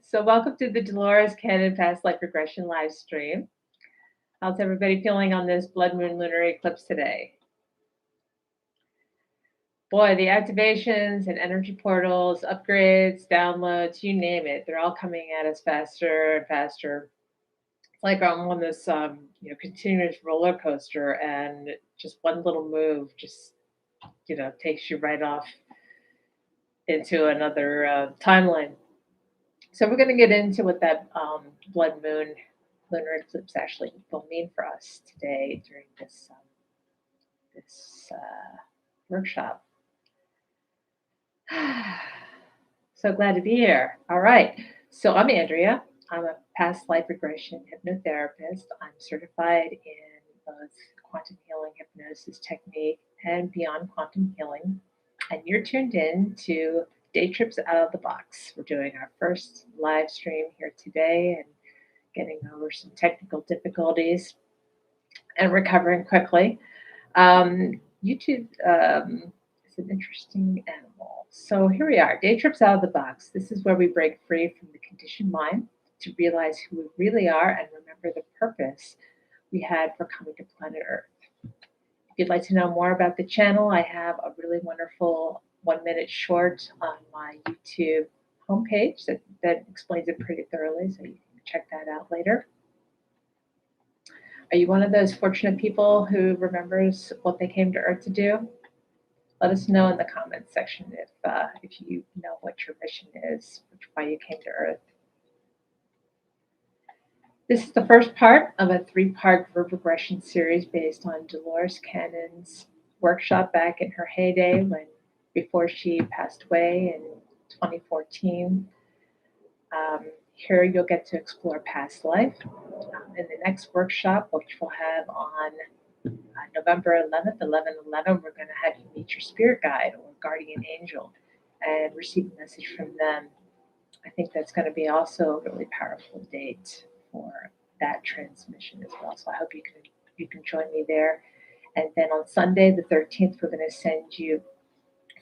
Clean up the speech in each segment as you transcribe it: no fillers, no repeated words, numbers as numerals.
So welcome to the Dolores Cannon Past Life Regression live stream. How's everybody feeling on this blood moon lunar eclipse today? Boy, the activations and energy portals, upgrades, downloads, you name it, they're all coming at us faster and faster. It's like I'm on this continuous roller coaster, and just one little move just takes you right off into another timeline. So we're going to get into what that blood moon lunar eclipse actually will mean for us today during this workshop. So glad to be here. All right. So I'm Andrea. I'm a past life regression hypnotherapist. I'm certified in both quantum healing hypnosis technique and beyond quantum healing. And you're tuned in to Day Trips Out of the Box. We're doing our first live stream here today and getting over some technical difficulties and recovering quickly. YouTube is an interesting animal. So here we are, Day Trips Out of the Box. This is where we break free from the conditioned mind to realize who we really are and remember the purpose we had for coming to planet Earth. If you'd like to know more about the channel, I have a really wonderful 1-minute short on my YouTube homepage that explains it pretty thoroughly, so you can check that out later. Are you one of those fortunate people who remembers what they came to Earth to do? Let us know in the comments section if you know what your mission is, why you came to Earth. This is the first part of a 3-part group regression series based on Dolores Cannon's workshop back in her heyday before she passed away in 2014. Here you'll get to explore past life. In the next workshop, which we'll have on November 11th, 11/11, we're going to have you meet your spirit guide or guardian angel and receive a message from them. I think that's going to be also a really powerful date for that transmission as well. So I hope you can join me there. And then on Sunday, the 13th, we're going to send you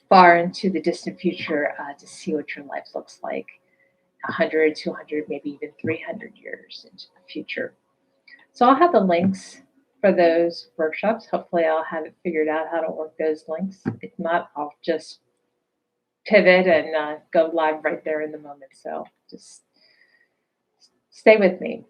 far into the distant future to see what your life looks like 100, 200, maybe even 300 years into the future. So I'll have the links for those workshops. Hopefully I'll have it figured out how to work those links. If not, I'll just pivot and go live right there in the moment. So just stay with me.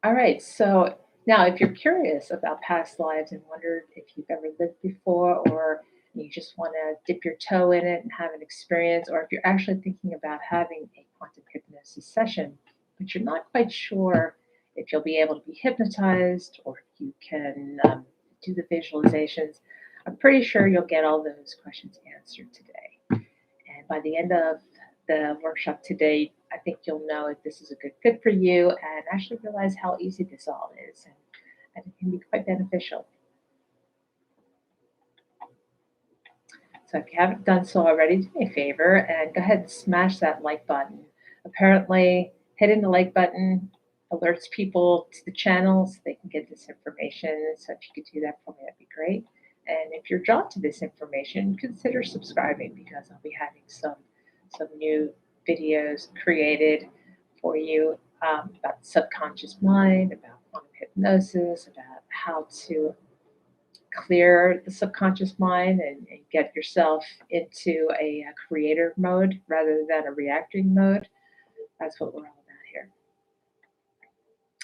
All right, so now if you're curious about past lives and wondered if you've ever lived before, or you just want to dip your toe in it and have an experience, or if you're actually thinking about having a quantum hypnosis session, but you're not quite sure if you'll be able to be hypnotized or if you can do the visualizations, I'm pretty sure you'll get all those questions answered today. And by the end of the workshop today, I think you'll know if this is a good fit for you and actually realize how easy this all is, and it can be quite beneficial. So if you haven't done so already, do me a favor and go ahead and smash that like button. Apparently, hitting the like button alerts people to the channel so they can get this information. So if you could do that for me, that'd be great. And if you're drawn to this information, consider subscribing, because I'll be having some new videos created for you about the subconscious mind, about quantum hypnosis, about how to clear the subconscious mind and get yourself into a creator mode rather than a reacting mode. That's what we're all about here.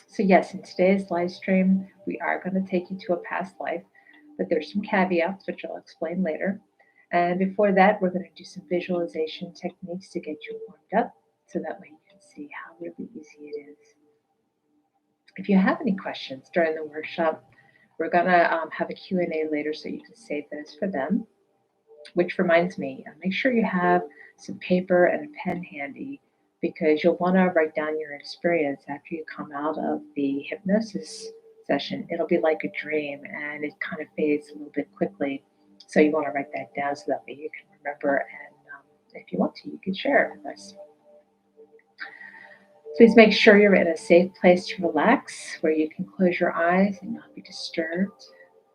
So yes, in today's live stream, we are going to take you to a past life, but there's some caveats, which I'll explain later. And before that, we're going to do some visualization techniques to get you warmed up, so that way you can see how really easy it is. If you have any questions during the workshop, we're going to have a Q&A later, so you can save those for them. Which reminds me, make sure you have some paper and a pen handy, because you'll want to write down your experience after you come out of the hypnosis session. It'll be like a dream, and it kind of fades a little bit quickly. So you want to write that down so that way you can remember, and if you want to, you can share it with us. Please make sure you're in a safe place to relax, where you can close your eyes and not be disturbed.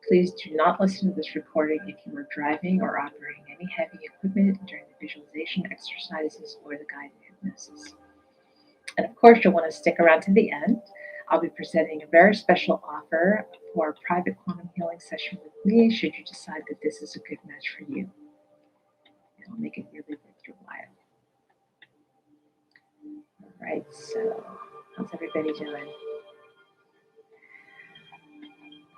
Please do not listen to this recording if you are driving or operating any heavy equipment during the visualization exercises or the guided hypnosis. And of course, you'll want to stick around to the end. I'll be presenting a very special offer for a private quantum healing session with me should you decide that this is a good match for you. It'll make it really worth your while. All right, so how's everybody doing?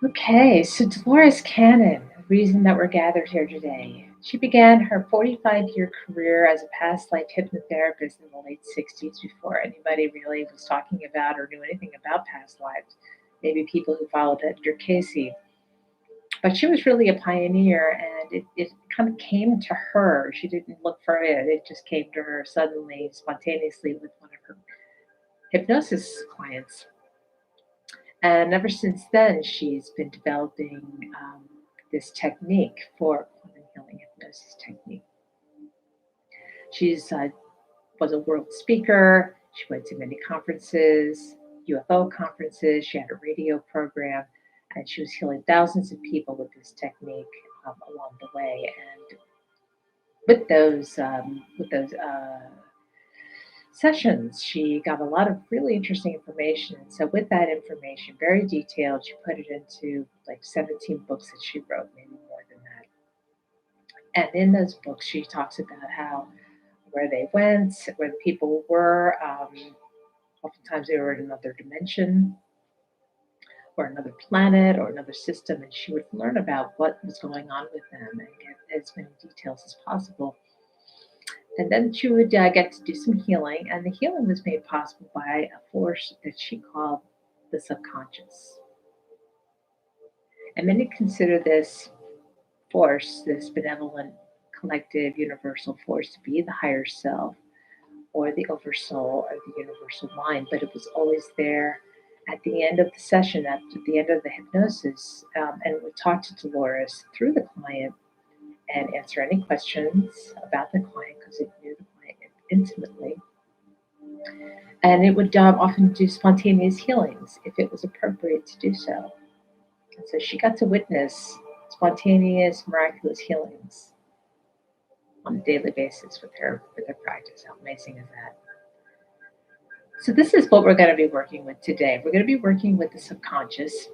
Okay, so Dolores Cannon, the reason that we're gathered here today. She began her 45-year career as a past life hypnotherapist in the late 60s before anybody really was talking about or knew anything about past lives. Maybe people who followed Edgar Casey. But she was really a pioneer, and it kind of came to her. She didn't look for it. It just came to her suddenly, spontaneously with one of her hypnosis clients. And ever since then, she's been developing this technique for quantum healing hypnosis technique. She's was a world speaker. She went to many conferences, UFO conferences. She had a radio program, and she was healing thousands of people with this technique along the way. And with those sessions, she got a lot of really interesting information. So with that information, very detailed, she put it into like 17 books that she wrote, maybe more than that. And in those books, she talks about how where they went, where the people were. Oftentimes they were in another dimension or another planet or another system, and she would learn about what was going on with them and get as many details as possible. And then she would get to do some healing, and the healing was made possible by a force that she called the subconscious. And many consider this force, this benevolent, collective, universal force, to be the higher self or the oversoul or the universal mind, but it was always there at the end of the session, at the end of the hypnosis, and would talk to Dolores through the client and answer any questions about the client because it knew the client intimately. And it would often do spontaneous healings if it was appropriate to do so. And so she got to witness spontaneous, miraculous healings on a daily basis with her practice. How amazing is that? So this is what we're going to be working with today. We're going to be working with the subconscious.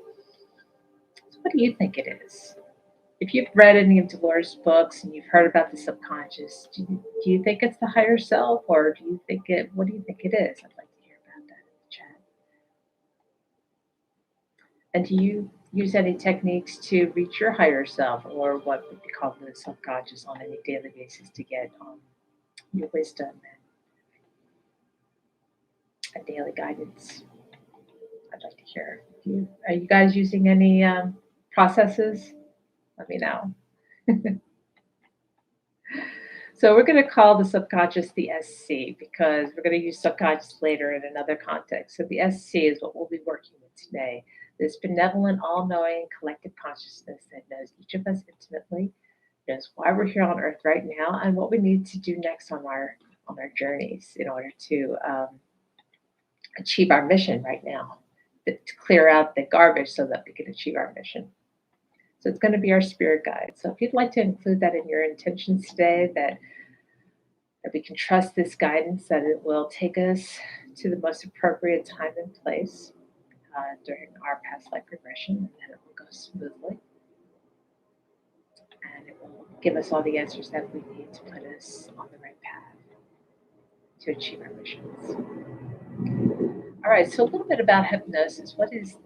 So what do you think it is? If you've read any of Dolores' books and you've heard about the subconscious, do you think it's the higher self, or do you think what do you think it is? I'd like to hear about that in the chat. And do you use any techniques to reach your higher self, or what would be called the subconscious, on any daily basis to get your wisdom and daily guidance? I'd like to hear. Are you guys using any processes? Let me know. So we're going to call the subconscious the SC because we're going to use subconscious later in another context. So the SC is what we'll be working with today. This benevolent, all-knowing, collective consciousness that knows each of us intimately, knows why we're here on Earth right now, and what we need to do next on our journeys in order to achieve our mission right now, to clear out the garbage so that we can achieve our mission. So it's going to be our spirit guide. So if you'd like to include that in your intentions today, that we can trust this guidance, that it will take us to the most appropriate time and place during our past life regression, and that it will go smoothly. And it will give us all the answers that we need to put us on the right path to achieve our missions. All right, so a little bit about hypnosis. What is that?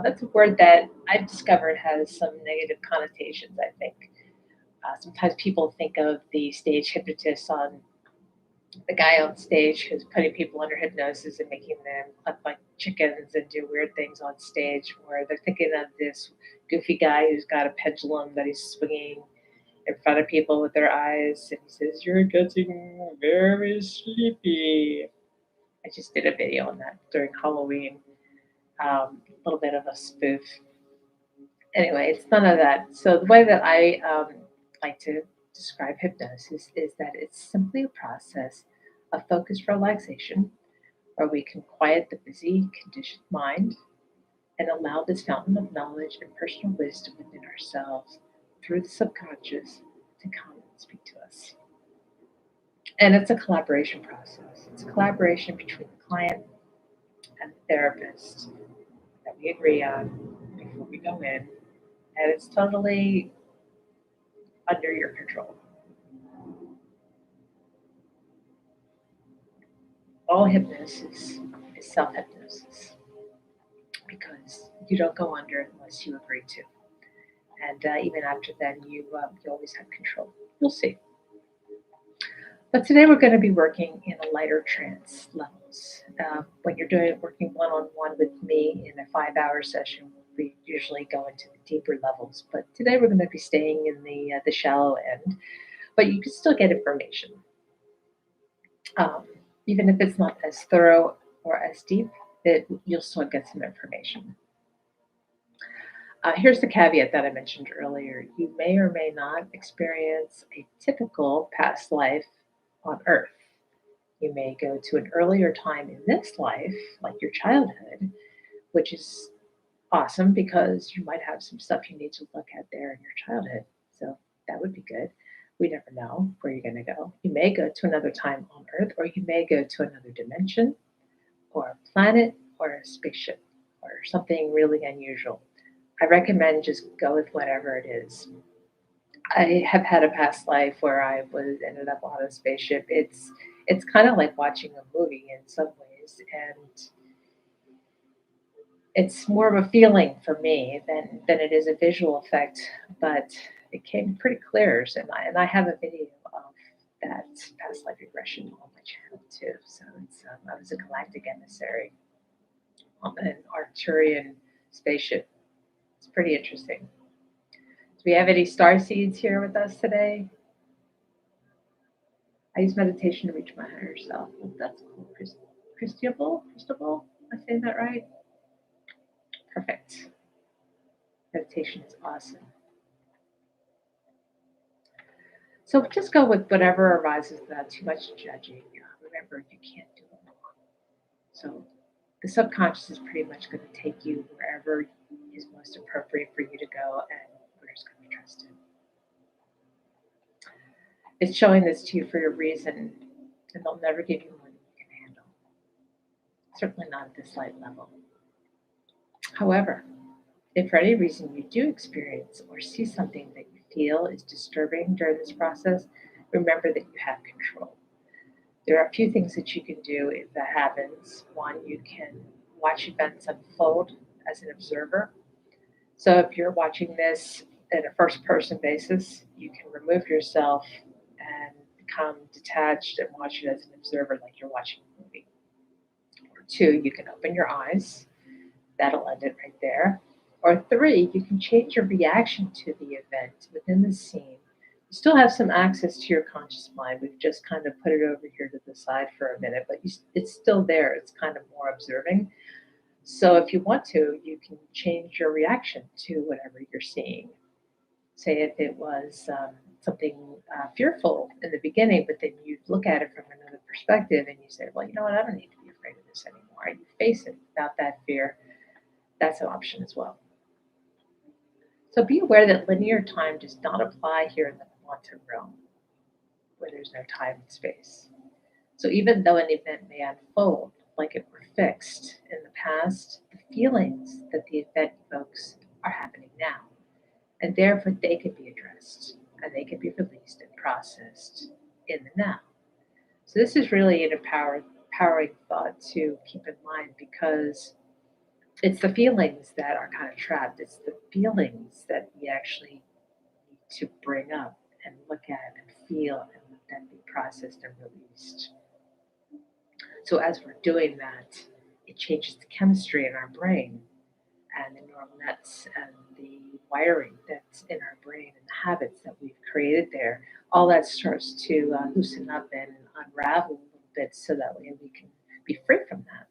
That's a word that I've discovered has some negative connotations, I think. Sometimes people think of the stage hypnotist on the guy on stage who's putting people under hypnosis and making them cluck like chickens and do weird things on stage, or they're thinking of this goofy guy who's got a pendulum that he's swinging in front of people with their eyes, and he says, "You're getting very sleepy." I just did a video on that during Halloween. A little bit of a spoof. Anyway, it's none of that. So the way that I like to describe hypnosis is that it's simply a process of focused relaxation where we can quiet the busy, conditioned mind and allow this fountain of knowledge and personal wisdom within ourselves through the subconscious to come and speak to us. And it's a collaboration process. It's a collaboration between the client and the therapist that we agree on before we go in. And it's totally under your control. All hypnosis is self hypnosis because you don't go under unless you agree to. And even after then, you always have control. You'll see. But today we're going to be working in a lighter trance levels. When you're doing working one-on-one with me in a 5-hour session, we usually go into the deeper levels. But today we're going to be staying in the shallow end. But you can still get information, um, even if it's not as thorough or as deep. You'll still get some information. Here's the caveat that I mentioned earlier. You may or may not experience a typical past life on Earth. You may go to an earlier time in this life, like your childhood, which is awesome because you might have some stuff you need to look at there in your childhood. So that would be good. We never know where you're going to go. You may go to another time on Earth, or you may go to another dimension, or a planet, or a spaceship, or something really unusual. I recommend just go with whatever it is. I have had a past life where I was ended up on a spaceship. It's kind of like watching a movie in some ways, and it's more of a feeling for me than it is a visual effect. But it came pretty clear, and I have a video of that past life regression on my channel too. So I was a galactic emissary on an Arcturian spaceship. It's pretty interesting. Do we have any star seeds here with us today? I use meditation to reach my higher self. Oh, that's cool. Christobal? Am I saying that right? Perfect. Meditation is awesome. So just go with whatever arises without too much judging. Remember, you can't do it wrong. So the subconscious is pretty much going to take you wherever is most appropriate for you to go, and we're just going to be trusted. It's showing this to you for a reason, and they'll never give you more than you can handle. Certainly not at this light level. However, if for any reason you do experience or see something that you feel is disturbing during this process, remember that you have control. There are a few things that you can do if that happens. One, you can watch events unfold as an observer. So if you're watching this in a first person basis, you can remove yourself and become detached and watch it as an observer like you're watching a movie. Or two, you can open your eyes. That'll end it right there. Or three, you can change your reaction to the event within the scene. You still have some access to your conscious mind. We've just kind of put it over here to the side for a minute, but it's still there. It's kind of more observing. So if you want to, you can change your reaction to whatever you're seeing. Say if it was something fearful in the beginning, but then you look at it from another perspective and you say, well, you know what, I don't need to be afraid of this anymore. And you face it without that fear. That's an option as well. So be aware that linear time does not apply here in the quantum realm, where there's no time and space. So even though an event may unfold like it were fixed in the past, the feelings that the event evokes are happening now. And therefore they can be addressed and they can be released and processed in the now. So this is really an empowering thought to keep in mind because it's the feelings that are kind of trapped. It's the feelings that we actually need to bring up and look at and feel and let them be processed and released. So as we're doing that, it changes the chemistry in our brain and the neural nets and the wiring that's in our brain and the habits that we've created there. All that starts to loosen up and unravel a little bit so that way we can be free from that.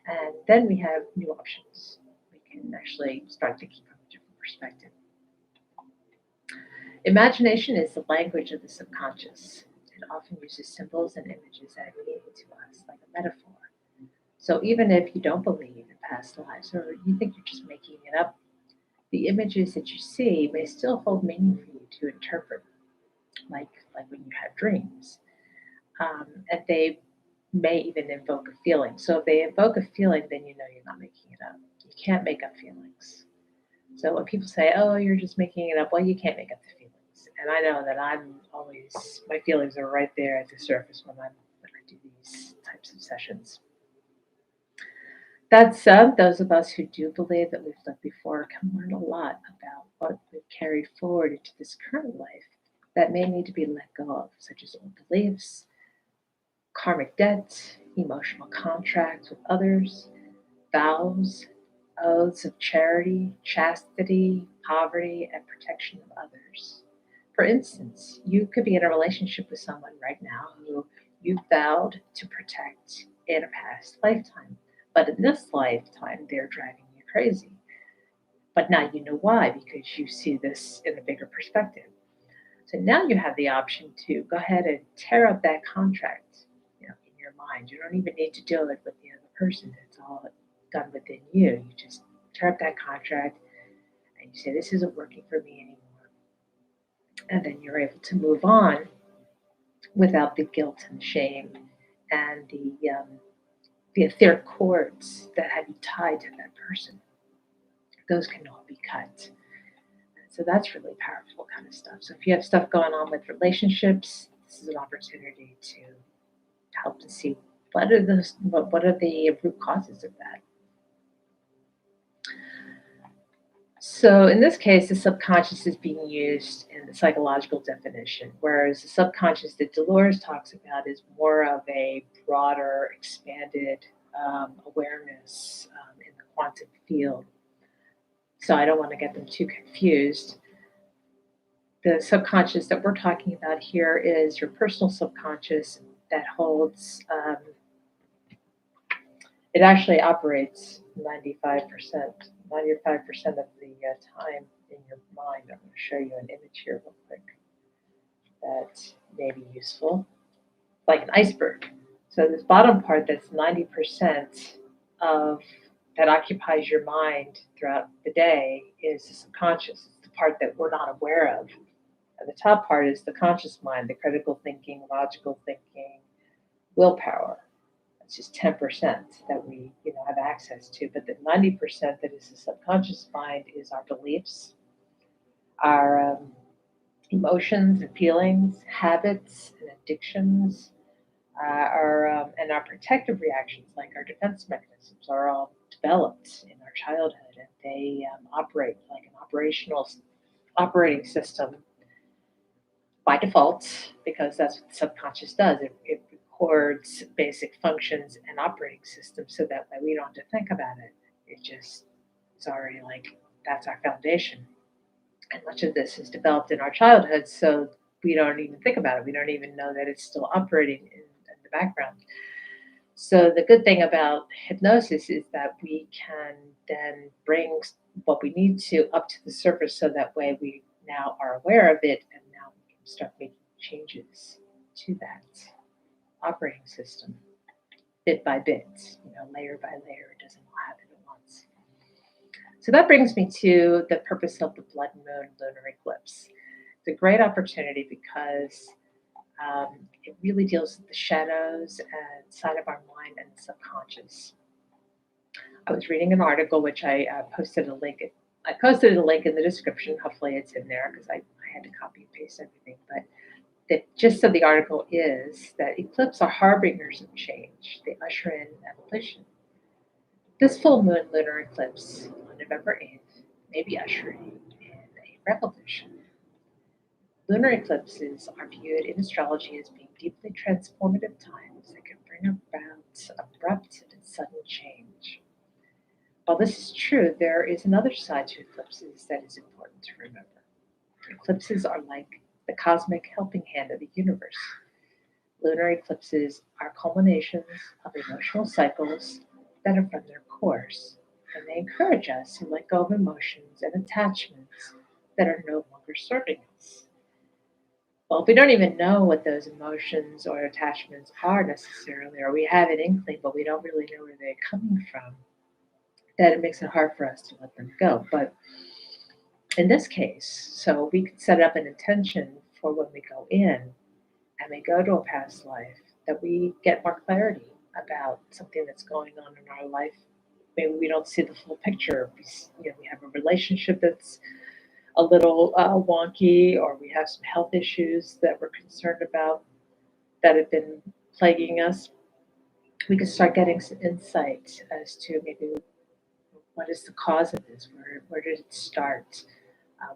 And then we have new options. We can actually start thinking from a different perspective. Imagination is the language of the subconscious. It often uses symbols and images that mean to us, like a metaphor. So even if you don't believe in past lives, or you think you're just making it up, the images that you see may still hold meaning for you to interpret, like when you have dreams. And they may even invoke a feeling. So if they invoke a feeling, then you know you're not making it up. You can't make up feelings. So when people say, "Oh, you're just making it up," well, you can't make up the feelings. And I know that I'm always my feelings are right there at the surface when I do these types of sessions. That said, those of us who do believe that we've lived before can learn a lot about what we've carried forward into this current life that may need to be let go of, such as old beliefs, karmic debt, emotional contracts with others, vows, oaths of charity, chastity, poverty, and protection of others. For instance, you could be in a relationship with someone right now who you vowed to protect in a past lifetime, but in this lifetime, they're driving you crazy. But now you know why, because you see this in a bigger perspective. So now you have the option to go ahead and tear up that contract, in your mind. You don't even need to do it with the other person. It's all done within you. You just tear up that contract and you say, "This isn't working for me anymore." And then you're able to move on without the guilt and shame and the etheric cords that have you tied to that person. Those can all be cut. So that's really powerful kind of stuff. So if you have stuff going on with relationships, this is an opportunity to help to see what are the root causes of that. So in this case, the subconscious is being used in the psychological definition, whereas the subconscious that Dolores talks about is more of a broader, expanded awareness in the quantum field. So I don't want to get them too confused. The subconscious that we're talking about here is your personal subconscious that holds, it actually operates 95% of the time in your mind. I'm going to show you an image here real quick that may be useful, like an iceberg. So this bottom part that's 90% of that occupies your mind throughout the day is the subconscious. It's the part that we're not aware of. And the top part is the conscious mind, the critical thinking, logical thinking, willpower. It's just 10% that we have access to. But the 90% that is the subconscious mind is our beliefs, our emotions and feelings, habits and addictions, and our protective reactions, like our defense mechanisms, are all developed in our childhood, and they operate like an operating system by default, because that's what the subconscious does. It records basic functions and operating systems so that way we don't have to think about it. It's already like that's our foundation. And much of this is developed in our childhood, so we don't even think about it. We don't even know that it's still operating in the background. So the good thing about hypnosis is that we can then bring what we need to up to the surface so that way we now are aware of it, and now we can start making changes to that operating system bit by bit, layer by layer. It doesn't all happen at once. So that brings me to the purpose of the blood moon lunar eclipse. It's a great opportunity because it really deals with the shadows and side of our mind and the subconscious. I was reading an article which I posted a link. I posted a link in the description. Hopefully, it's in there because I had to copy and paste everything. But the gist of the article is that eclipses are harbingers of change. They usher in evolution. This full moon lunar eclipse on November 8th may be ushering in a revolution. Lunar eclipses are viewed in astrology as being deeply transformative times that can bring about abrupt and sudden change. While this is true, there is another side to eclipses that is important to remember. Eclipses are like the cosmic helping hand of the universe. Lunar eclipses are culminations of emotional cycles that are from their course, and they encourage us to let go of emotions and attachments that are no longer serving us. Well, if we don't even know what those emotions or attachments are necessarily, or we have an inkling, but we don't really know where they're coming from, that it makes it hard for us to let them go. But in this case, so we could set up an intention for when we go in and we go to a past life that we get more clarity about something that's going on in our life. Maybe we don't see the full picture. We have a relationship that's a little wonky, or we have some health issues that we're concerned about that have been plaguing us. We can start getting some insight as to maybe what is the cause of this, where did it start,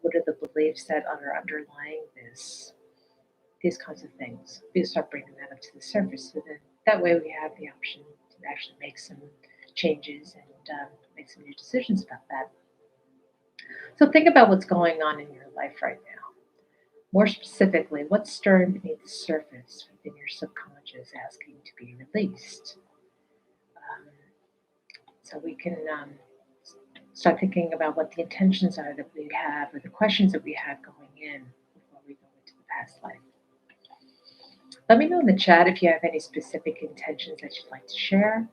what are the beliefs that are underlying this, these kinds of things. We start bringing that up to the surface, so then that way we have the option to actually make some changes and make some new decisions about that. So think about what's going on in your life right now. More specifically, what's stirring beneath the surface within your subconscious asking to be released? Um, so we can start thinking about what the intentions are that we have, or the questions that we have going in before we go into the past life. Let me know in the chat if you have any specific intentions that you'd like to share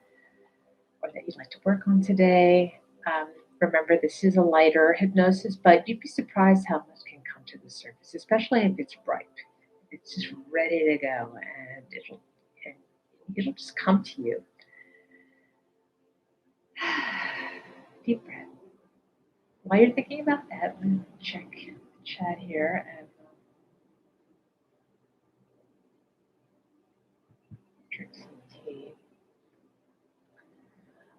or that you'd like to work on today. Remember, this is a lighter hypnosis, but you'd be surprised how much can come to the surface, especially if it's ripe. It's just ready to go, and it'll just come to you. Deep breath. While you're thinking about that, I'm going to check the chat here and drink some tea.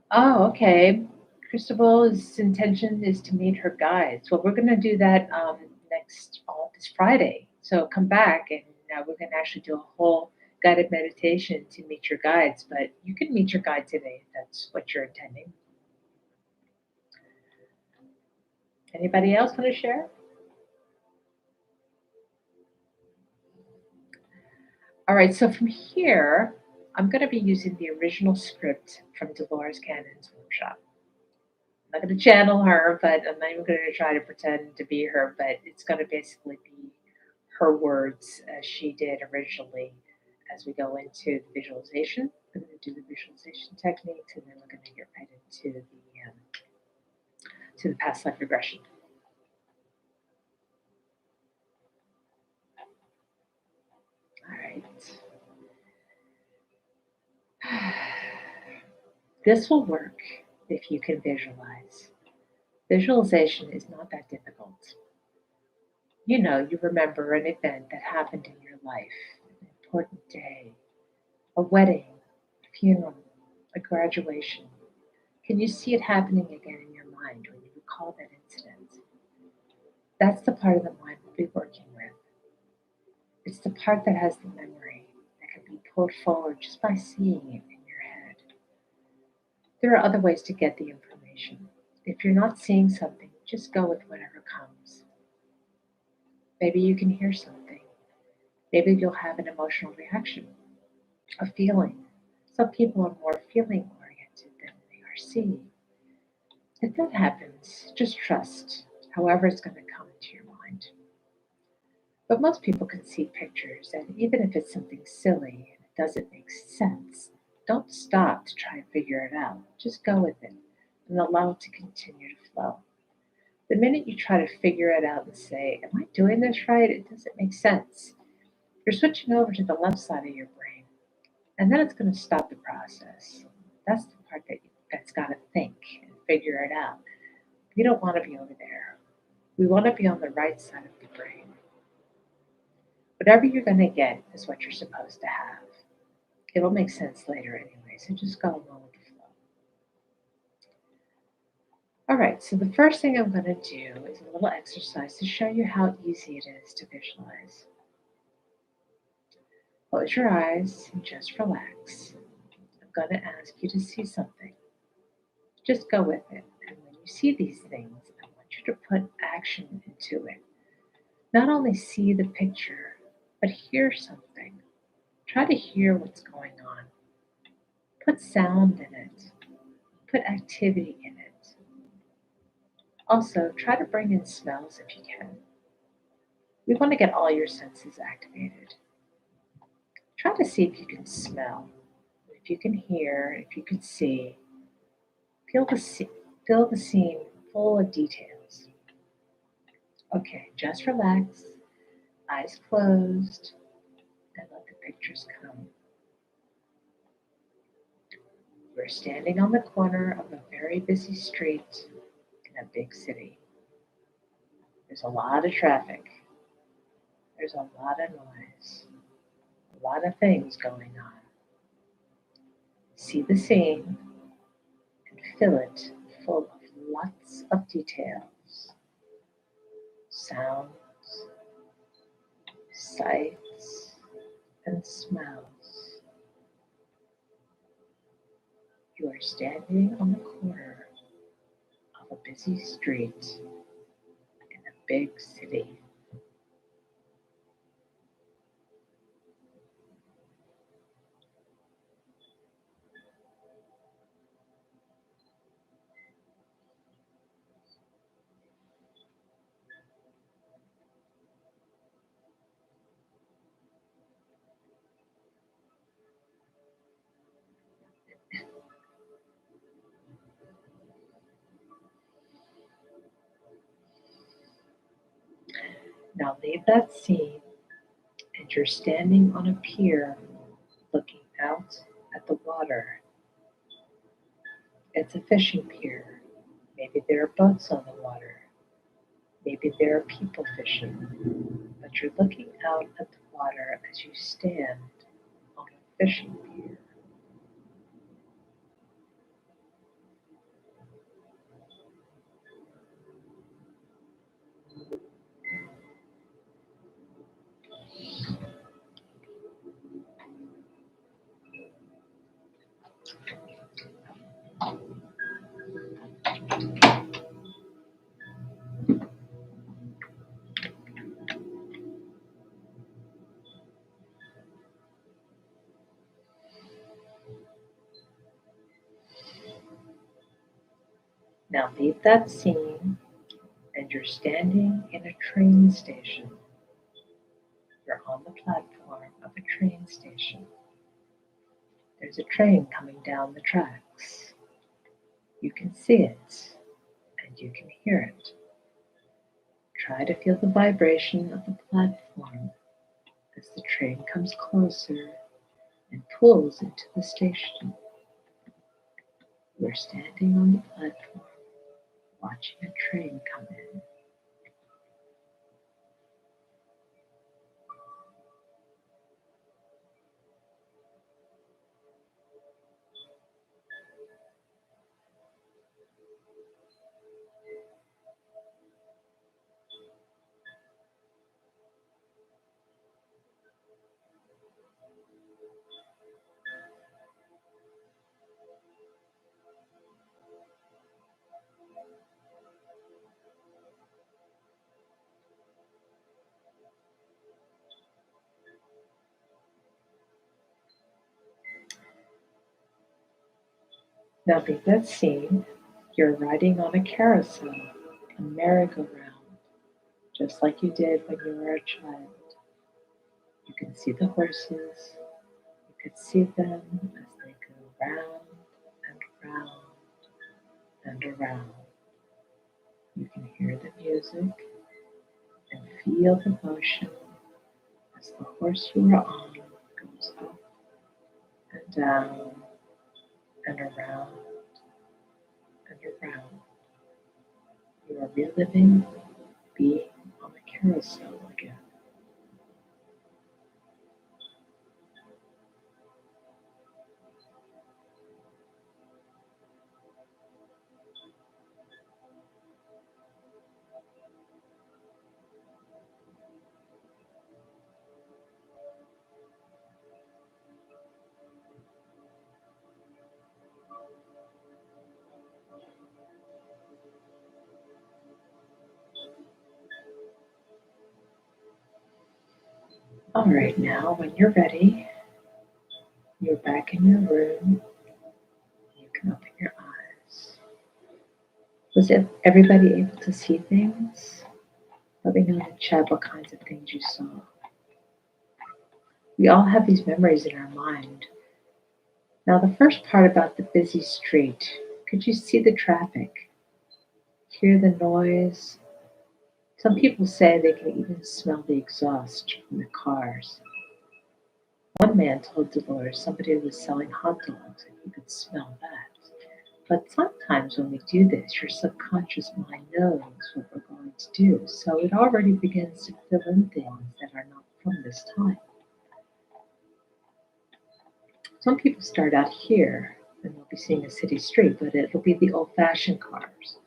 Oh, okay. Christabel's intention is to meet her guides. Well, we're going to do that this Friday. So come back, and we're going to actually do a whole guided meditation to meet your guides. But you can meet your guide today if that's what you're intending. Anybody else want to share? All right, so from here, I'm going to be using the original script from Dolores Cannon's workshop. I'm not going to channel her, but I'm not even going to try to pretend to be her, but it's going to basically be her words as she did originally as we go into the visualization. We're going to do the visualization techniques, and then we're going to get right into the past life regression. All right. This will work if you can visualize. Visualization is not that difficult. You remember an event that happened in your life, an important day, a wedding, a funeral, a graduation. Can you see it happening again in your mind when you recall that incident? That's the part of the mind we'll be working with. It's the part that has the memory that can be pulled forward just by seeing it in your head. There are other ways to get the information. If you're not seeing something, just go with whatever comes. Maybe you can hear something. Maybe you'll have an emotional reaction, a feeling. Some people are more feeling oriented than they are seeing. If that happens, just trust however it's going to come into your mind. But most people can see pictures, and even if it's something silly and it doesn't make sense, don't stop to try and figure it out. Just go with it and allow it to continue to flow. The minute you try to figure it out and say, am I doing this right? It doesn't make sense. You're switching over to the left side of your brain, and then it's going to stop the process. That's the part that's got to think and figure it out. We don't want to be over there. We want to be on the right side of the brain. Whatever you're going to get is what you're supposed to have. It'll make sense later anyway, so just go along with the flow. All right, so the first thing I'm going to do is a little exercise to show you how easy it is to visualize. Close your eyes and just relax. I'm going to ask you to see something. Just go with it. And when you see these things, I want you to put action into it. Not only see the picture, but hear something. Try to hear what's going on. Put sound in it. Put activity in it. Also, try to bring in smells if you can. We want to get all your senses activated. Try to see if you can smell, if you can hear, if you can see. Feel the Fill the scene full of details. Okay, just relax, eyes closed, and let the pictures come. You're standing on the corner of a very busy street in a big city. There's a lot of traffic. There's a lot of noise. A lot of things going on. See the scene and fill it full of lots of details. Sounds, sights, and smells. You are standing on the corner of a busy street in a big city. Now leave that scene and you're standing on a pier looking out at the water. It's a fishing pier. Maybe there are boats on the water. Maybe there are people fishing. But you're looking out at the water as you stand on a fishing pier. Now leave that scene and you're standing in a train station. You're on the platform of a train station. There's a train coming down the tracks. You can see it and you can hear it. Try to feel the vibration of the platform as the train comes closer and pulls into the station. You're standing on the platform watching a train come in. Now leave that scene. You're riding on a carousel, a merry-go-round, just like you did when you were a child. You can see the horses. You can see them as they go round and round and around. You can hear the music and feel the motion as the horse you are on goes up and down and around and around. You are reliving being on the carousel again. All right, now when you're ready, you're back in your room. You can open your eyes. Was everybody able to see things? Let me know in the chat what kinds of things you saw. We all have these memories in our mind. Now, the first part about the busy street, could you see the traffic? hear the noise. Some people say they can even smell the exhaust from the cars. One man told Dolores somebody was selling hot dogs and he could smell that. But sometimes when we do this, your subconscious mind knows what we're going to do, so it already begins to fill in things that are not from this time. Some people start out here and they'll be seeing a city street, but it'll be the old fashioned cars.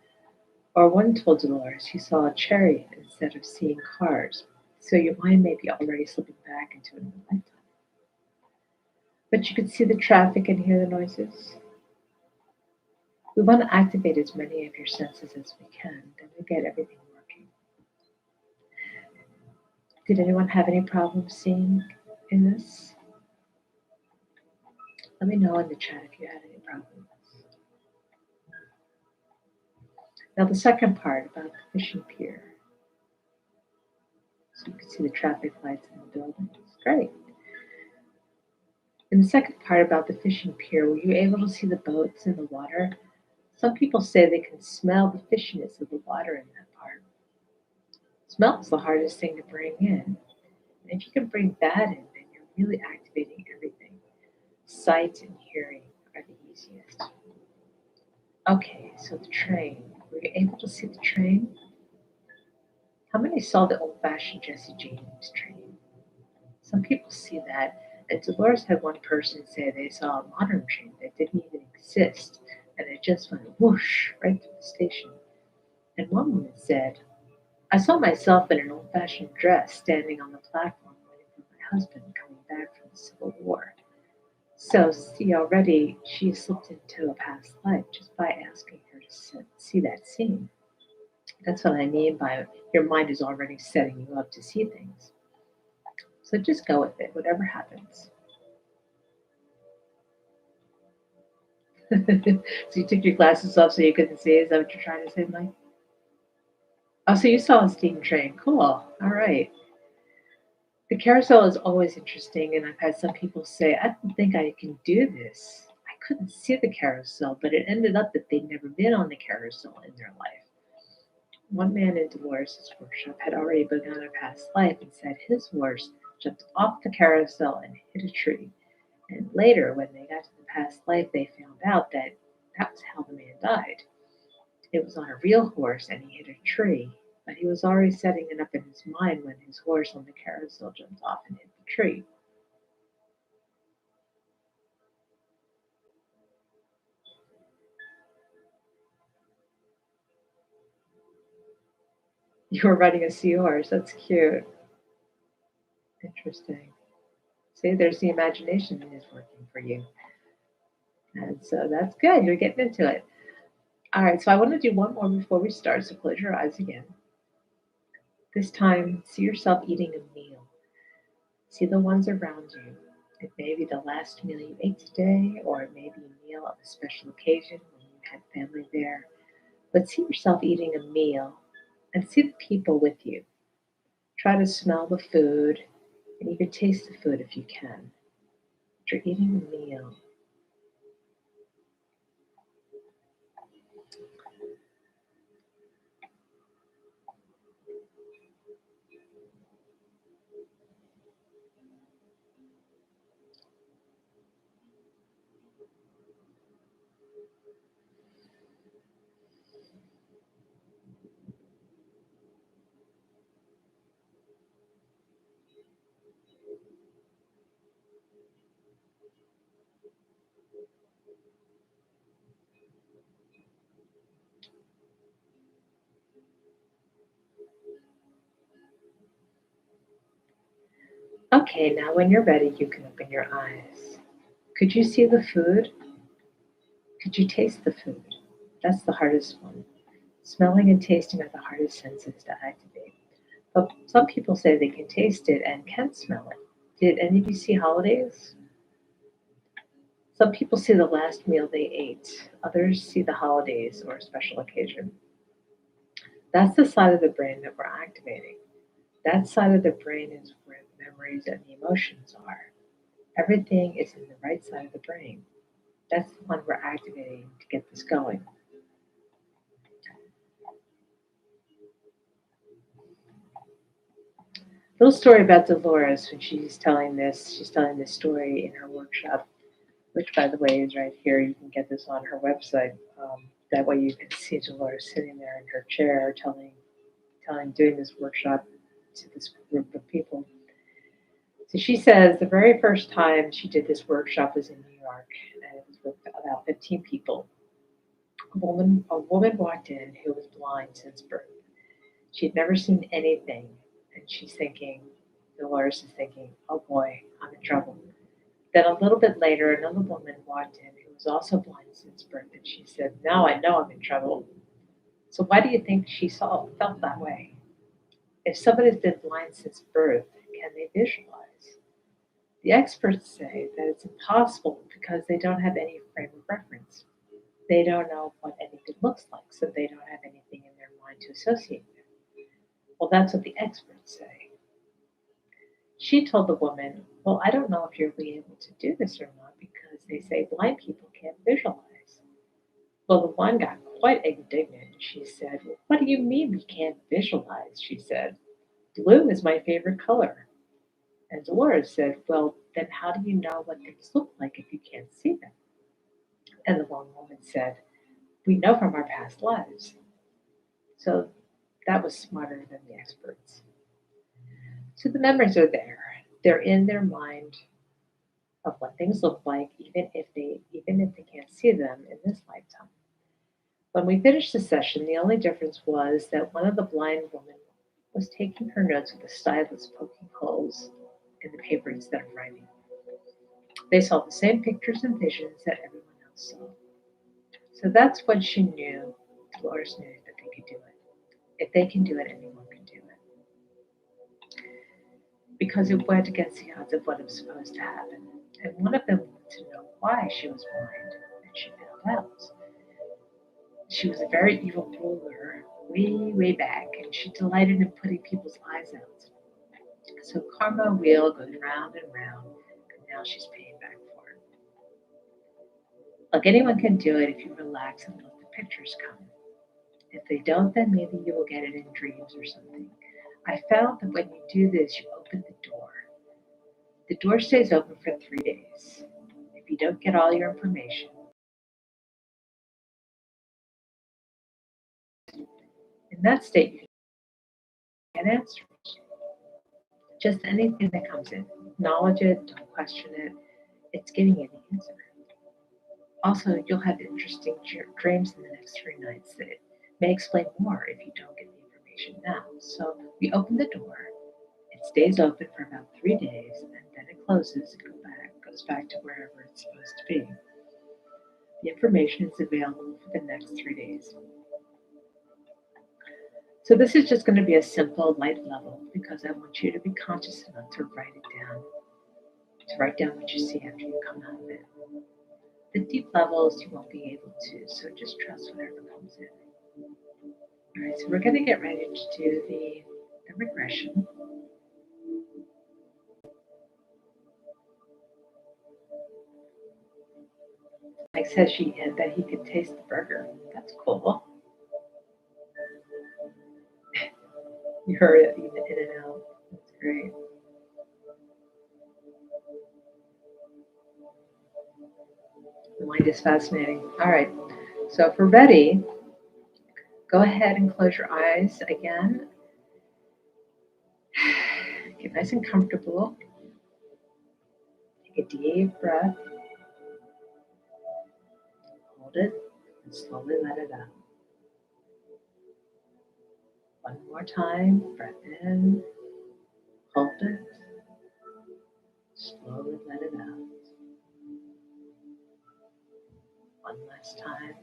Or one told Dolores she saw a chariot instead of seeing cars, so your mind may be already slipping back into another lifetime. But you can see the traffic and hear the noises. We want to activate as many of your senses as we can, then we get everything working. Did anyone have any problems seeing in this? Let me know in the chat if you had any problems. Now the second part about the fishing pier. So you can see the traffic lights in the buildings. Great. In the second part about the fishing pier, were you able to see the boats in the water? Some people say they can smell the fishiness of the water in that part. Smell is the hardest thing to bring in. And if you can bring that in, then you're really activating everything. Sight and hearing are the easiest. Okay, so the train. Were you able to see the train? How many saw the old-fashioned Jesse James train? Some people see that, and Dolores had one person say they saw a modern train that didn't even exist, and it just went whoosh right to the station. And one woman said, I saw myself in an old-fashioned dress standing on the platform waiting for my husband coming back from the Civil War. So, see, already she slipped into a past life just by asking her to see that scene. That's what I mean by your mind is already setting you up to see things. So just go with it, whatever happens. So you took your glasses off so you couldn't see. Is that what you're trying to say, Mike? Oh, so you saw a steam train. Cool. All right. The carousel is always interesting, and I've had some people say, I don't think I can do this. I couldn't see the carousel, but it ended up that they'd never been on the carousel in their life. One man in Dolores' workshop had already begun a past life and said his horse jumped off the carousel and hit a tree. And later, when they got to the past life, they found out that that was how the man died. It was on a real horse and he hit a tree, but he was already setting it up in his mind when his horse on the carousel jumped off and hit the tree. You were riding a seahorse. That's cute. Interesting. See, there's the imagination is working for you. And so that's good. You're getting into it. All right, so I want to do one more before we start. So close your eyes again. This time, see yourself eating a meal. See the ones around you. It may be the last meal you ate today, or it may be a meal of a special occasion when you had family there. But see yourself eating a meal and see the people with you. Try to smell the food, and you can taste the food if you can. But you're eating a meal. Okay, now when you're ready, you can open your eyes. Could you see the food? Could you taste the food? That's the hardest one. Smelling and tasting are the hardest senses to activate. But some people say they can taste it and can smell it. Did any of you see holidays? Some people see the last meal they ate. Others see the holidays or a special occasion. That's the side of the brain that we're activating. That side of the brain is where the memories and the emotions are. Everything is in the right side of the brain. That's the one we're activating to get this going. Little story about Dolores when she's telling this story in her workshop, which by the way is right here. You can get this on her website. That way you can see Dolores sitting there in her chair doing this workshop to this group of people. So she says the very first time she did this workshop was in New York, and it was with about 15 people. A woman walked in who was blind since birth. She'd never seen anything, and Dolores is thinking, oh boy, I'm in trouble. Then a little bit later, another woman walked in who was also blind since birth, and she said, now I know I'm in trouble. So why do you think felt that way? If somebody's been blind since birth, can they visualize? The experts say that it's impossible because they don't have any frame of reference. They don't know what anything looks like, so they don't have anything in their mind to associate with. Well, that's what the experts say. She told the woman, well, I don't know if you'll be able to do this or not because they say blind people can't visualize. Well, the one got quite indignant. She said, well, what do you mean we can't visualize? She said, blue is my favorite color. And Dolores said, well, then how do you know what things look like if you can't see them? And the one woman said, we know from our past lives. So that was smarter than the experts. So the memories are there. They're in their mind of what things look like, even if they can't see them in this lifetime. When we finished the session, the only difference was that one of the blind women was taking her notes with a stylus poking holes in the paper instead of writing. They saw the same pictures and visions that everyone else saw. So that's when she knew, Dolores knew that they could do it. If they can do it, anyone can do it. Because it went against the odds of what was supposed to happen. And one of them wanted to know why she was blind, and she found out. She was a very evil ruler way, way back, and she delighted in putting people's eyes out. So karma wheel goes round and round, and now she's paying back for it. Look, anyone can do it if you relax and let the pictures come. If they don't, then maybe you will get it in dreams or something. I found that when you do this, you open the door. The door stays open for 3 days. If you don't get all your information, in that state, you can get answers. Just anything that comes in. Acknowledge it, don't question it. It's giving you the answer. Also, you'll have interesting dreams in the next 3 nights that may explain more if you don't get the information now. So we open the door. It stays open for about 3 days, and then it closes and goes back to wherever it's supposed to be. The information is available for the next 3 days. So this is just going to be a simple light level because I want you to be conscious enough to write it down, to write down what you see after you come out of it. The deep levels you won't be able to, so just trust whatever comes in. All right, so we're going to get ready to do the regression. Mike says that he could taste the burger. That's cool. You heard it in and out. That's great. The mind is fascinating. All right, so if we're ready, go ahead and close your eyes again. Get nice and comfortable. Take a deep breath. Hold it and slowly let it out. One more time. Breath in. Hold it. Slowly let it out. One last time.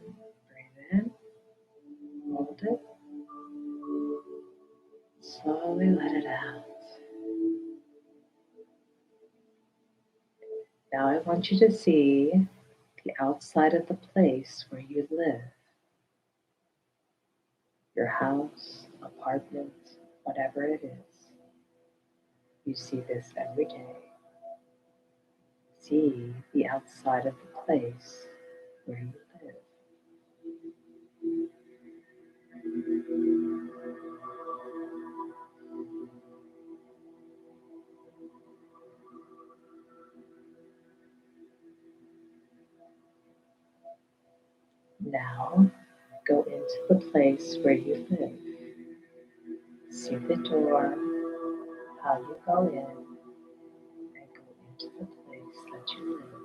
Breathe in. Hold it. Slowly let it out. Now I want you to see the outside of the place where you live. Your house, apartment, whatever it is. You see this every day. See the outside of the place where you live. Now, go into the place where you live. See the door, how you go in, and go into the place that you live.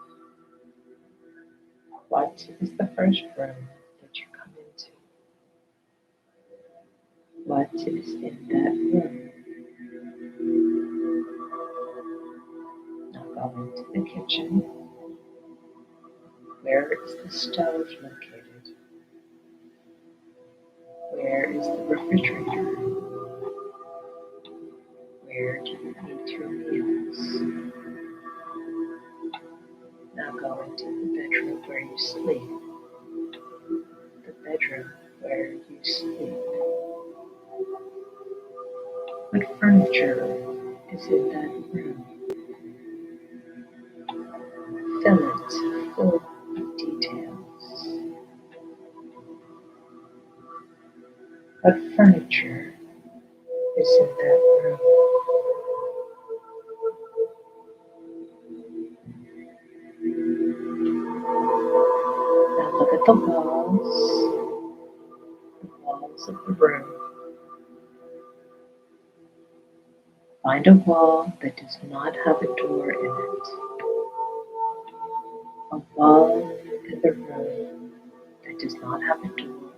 What is the first room that you come into? What is in that room? Now go into the kitchen. Where is the stove located? Where is the refrigerator? Where do you eat your meals? Now go into the bedroom where you sleep. The bedroom where you sleep. What furniture is in that room? Fill it full of details. What furniture is in that room? Now look at the walls of the room. Find a wall that does not have a door in it. A wall in the room that does not have a door.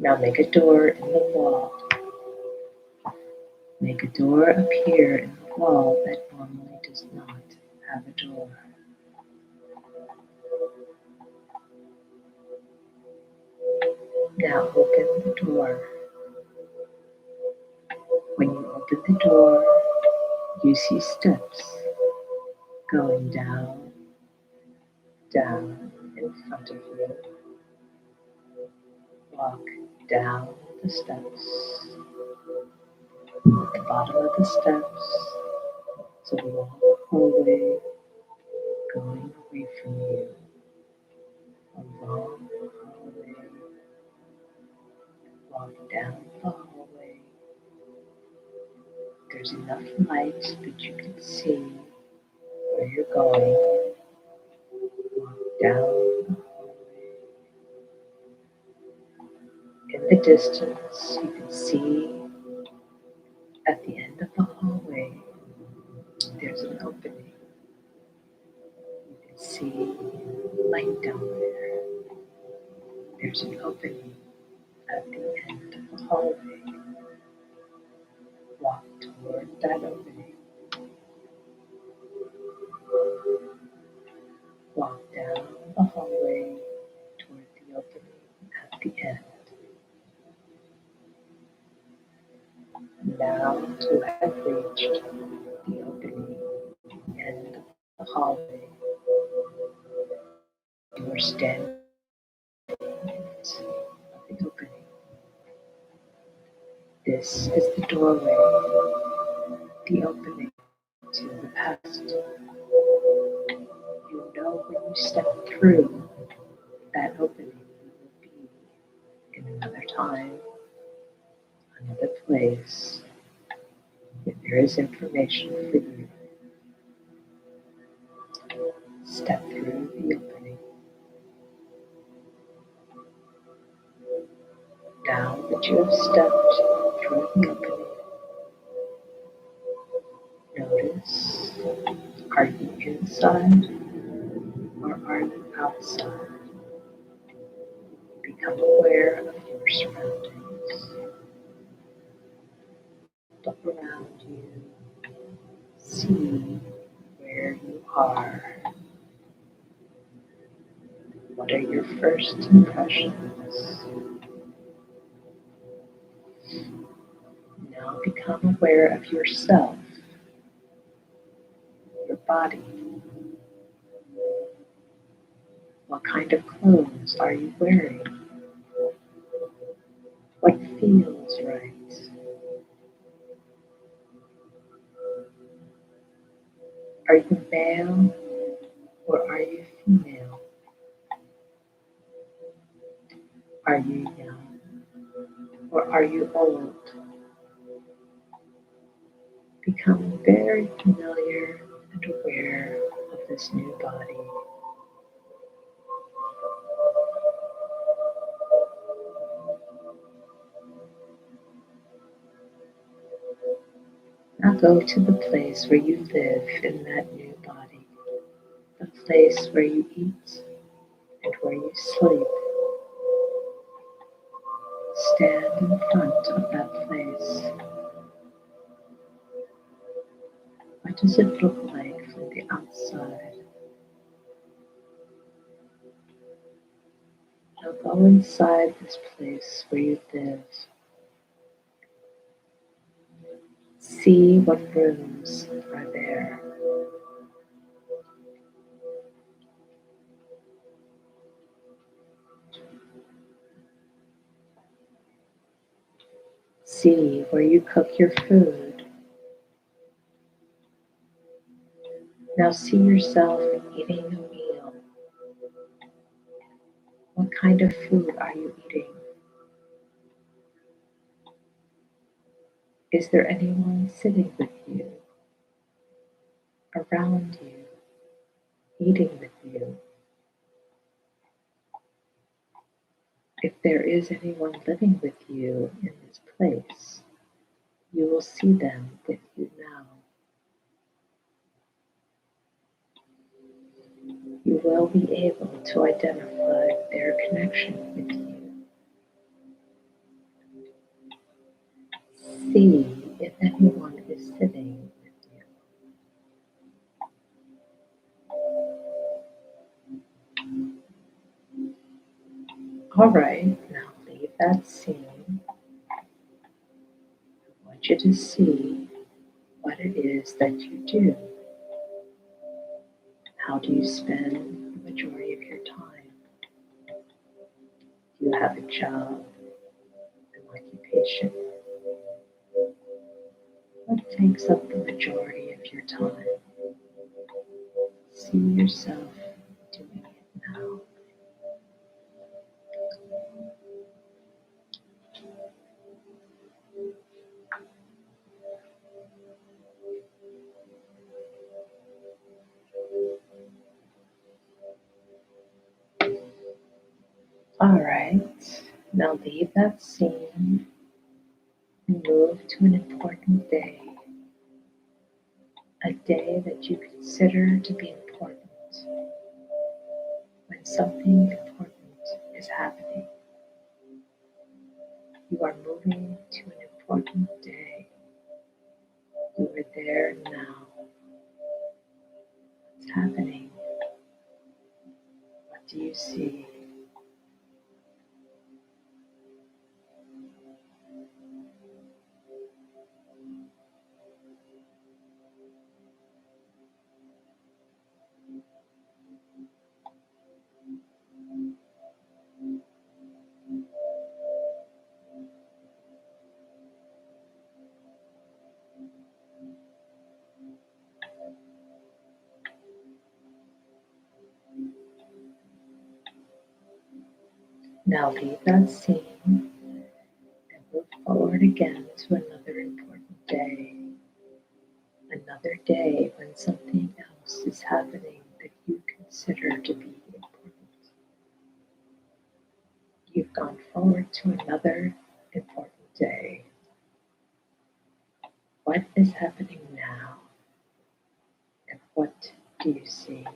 Now make a door in the wall. Make a door appear in the wall that normally does not have a door. Now open the door. When you open the door, you see steps going down in front of you. Walk down the steps. At the bottom of the steps, it's a long hallway going away from you. A long hallway. Walk down the hallway. There's enough light that you can see where you're going. Walk down the hallway. In the distance, you can see at the end of the hallway, there's an opening. You can see light down there. There's an opening at the end of the hallway. Walk toward that opening. Walk down the hallway toward the opening at the end. Now to have reached the opening at the end of the hallway, you are standing in front of the opening. This is the doorway, the opening to the past. You know when you step through that opening, you will be in another time, another place. If there is information for you, step through the opening. Now that you have stepped through the opening, notice, are you inside or are you outside? Become aware of your surroundings. Look around you. See where you are. What are your first impressions? Now become aware of yourself, your body. What kind of clothes are you wearing? What feels right? Are you male or are you female? Are you young or are you old? Become very familiar and aware of the this new body. Now go to the place where you live in that new body, the place where you eat and where you sleep. Stand in front of that place. What does it look like from the outside? Now go inside this place where you live. See what rooms are there. See where you cook your food. Now see yourself eating a meal. What kind of food are you eating? Is there anyone sitting with you, around you, eating with you? If there is anyone living with you in this place, you will see them with you now. You will be able to identify their connection with you. See if anyone is sitting with you. All right, now leave that scene. I want you to see what it is that you do. How do you spend the majority of your time? Do you have a job, an occupation? What takes up the majority of your time? See yourself doing it now. All right, now leave that scene and move to an important day. A day that you consider to be important. When something important is happening, you are moving to an important day. You are there now. What's happening? What do you see? Now leave that scene and move forward again to another important day. Another day when something else is happening that you consider to be important. You've gone forward to another important day. What is happening now? And what do you see?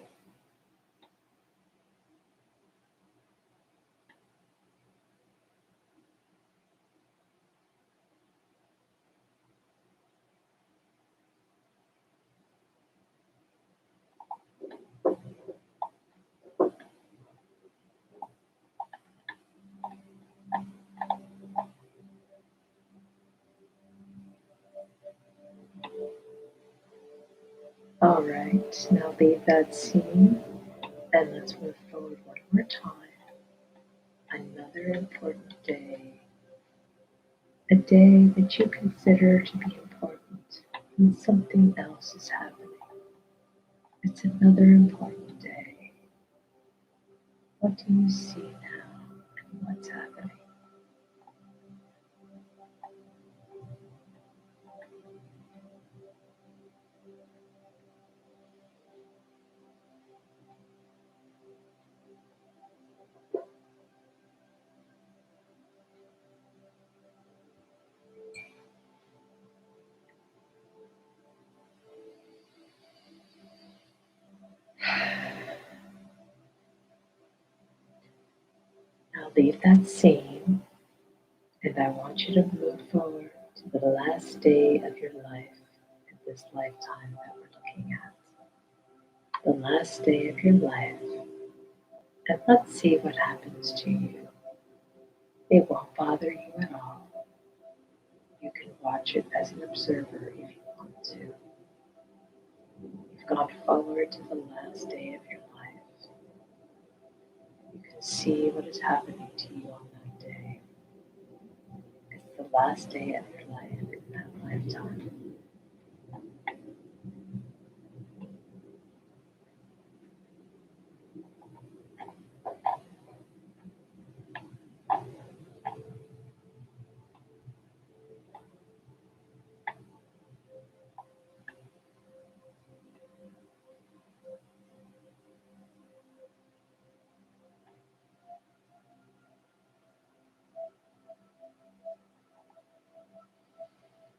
All right, now leave that scene and let's move forward one more time. Another important day. A day that you consider to be important and something else is happening. It's another important day. What do you see now and what's happening? leave that scene, and I want you to move forward to the last day of your life in this lifetime that we're looking at. The last day of your life, and let's see what happens to you. It won't bother you at all. You can watch it as an observer if you want to. You've gone forward to the last day of your life. You can see what is happening to you on that day. It's the last day of your life in that lifetime.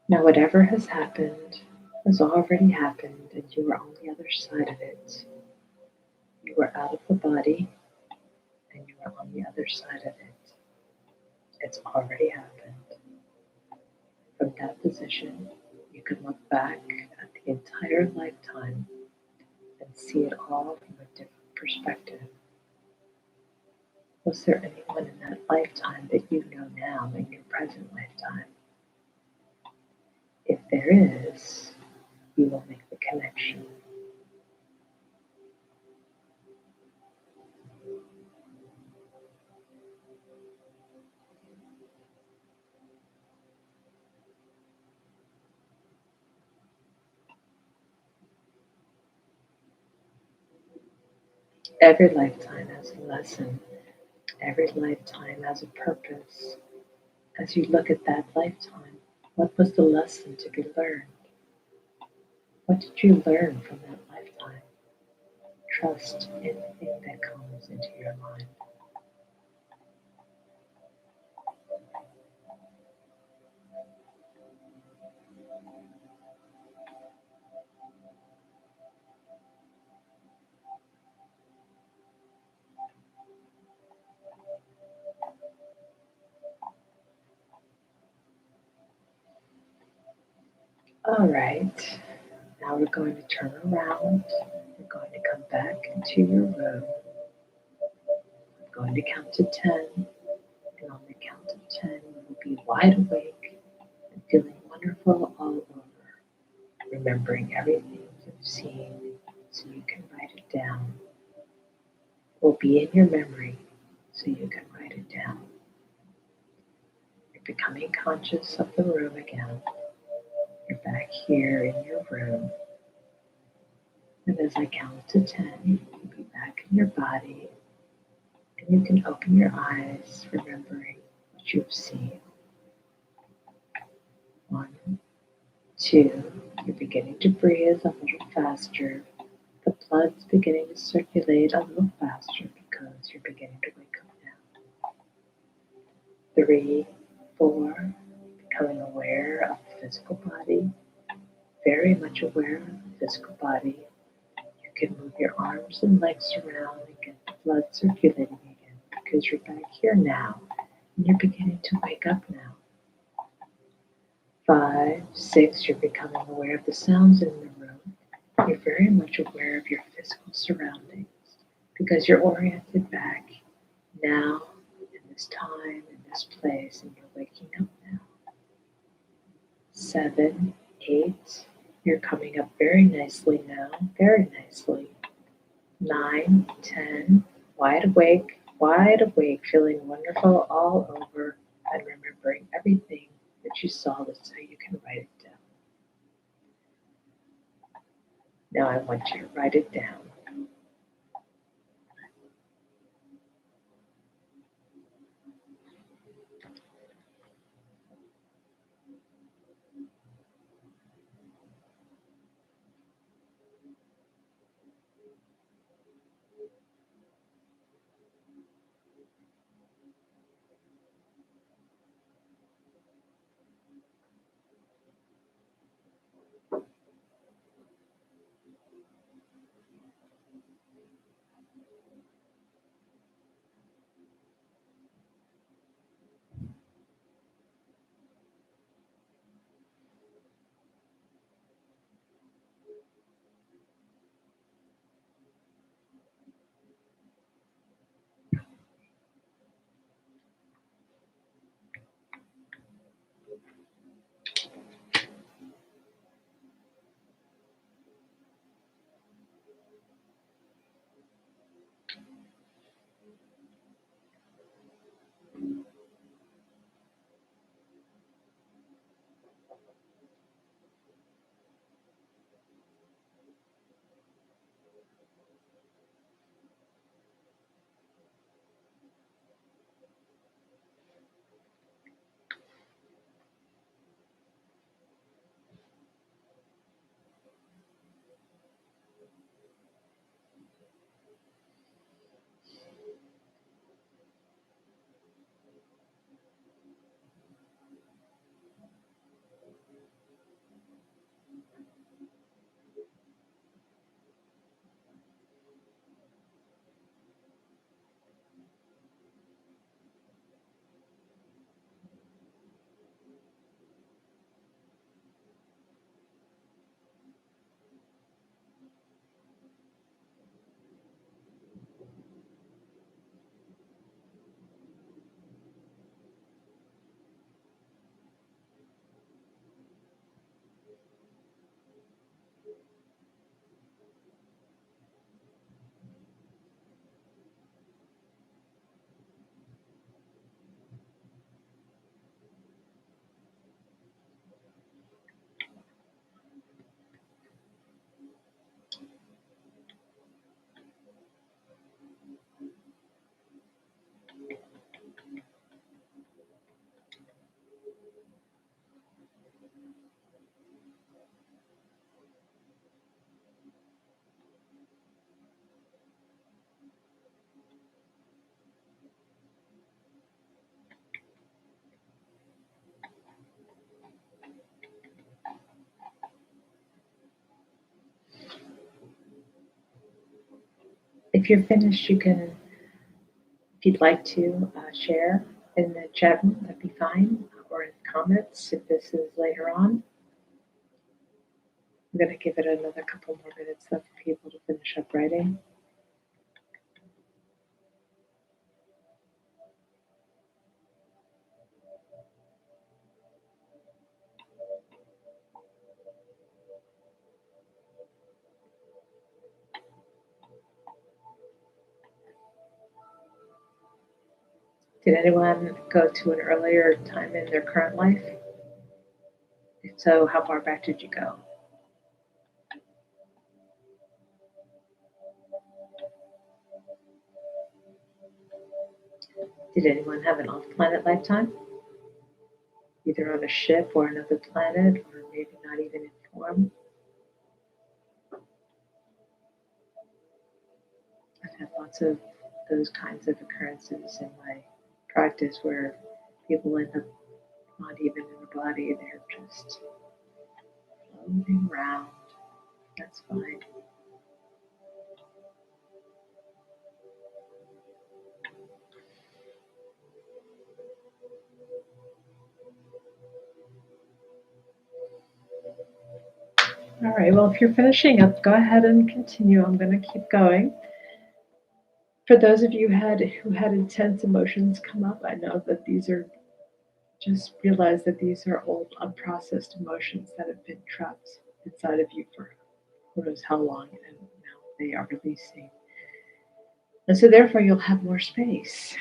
Now, whatever has already happened, and you are on the other side of it. You are out of the body, and you are on the other side of it. It's already happened. From that position, you can look back at the entire lifetime and see it all from a different perspective. Was there anyone in that lifetime that you know now in your present lifetime? If there is, you will make the connection. Every lifetime has a lesson. Every lifetime has a purpose. As you look at that lifetime, what was the lesson to be learned? What did you learn from that lifetime? Trust anything that comes into your mind. All right, now we're going to turn around. We're going to come back into your room. I'm going to count to 10, and on the count of 10, you will be wide awake and feeling wonderful all over, remembering everything you've seen so you can write it down. It will be in your memory so you can write it down. You're becoming conscious of the room again. You're back here in your room. And as I count to 10, you'll be back in your body, and you can open your eyes, remembering what you've seen. 1, 2, you're beginning to breathe a little faster. The blood's beginning to circulate a little faster because you're beginning to wake up now. 3, 4, becoming aware of the physical body, very much aware of the physical body. You can move your arms and legs around and get the blood circulating again because you're back here now and you're beginning to wake up now. 5, 6, you're becoming aware of the sounds in the room. You're very much aware of your physical surroundings because you're oriented back now in this time, in this place, and you're waking up now. 7, 8, you're coming up very nicely now, very nicely. 9, 10, wide awake, feeling wonderful all over and remembering everything that you saw so you can write it down. Now I want you to write it down. If you're finished, you can, if you'd like to, share in the chat room, that'd be fine, or in comments if this is later on. I'm going to give it another couple more minutes though for people to finish up writing. Did anyone go to an earlier time in their current life? If so, how far back did you go? Did anyone have an off-planet lifetime? Either on a ship or another planet, or maybe not even in form? I've had lots of those kinds of occurrences in my practice where people end up not even in a body, they're just floating around. That's fine. All right, well, if you're finishing up, go ahead and continue. I'm going to keep going. For those of you who had intense emotions come up, I know that these are, just realize that these are old, unprocessed emotions that have been trapped inside of you for who knows how long, and now they are releasing. And so therefore you'll have more space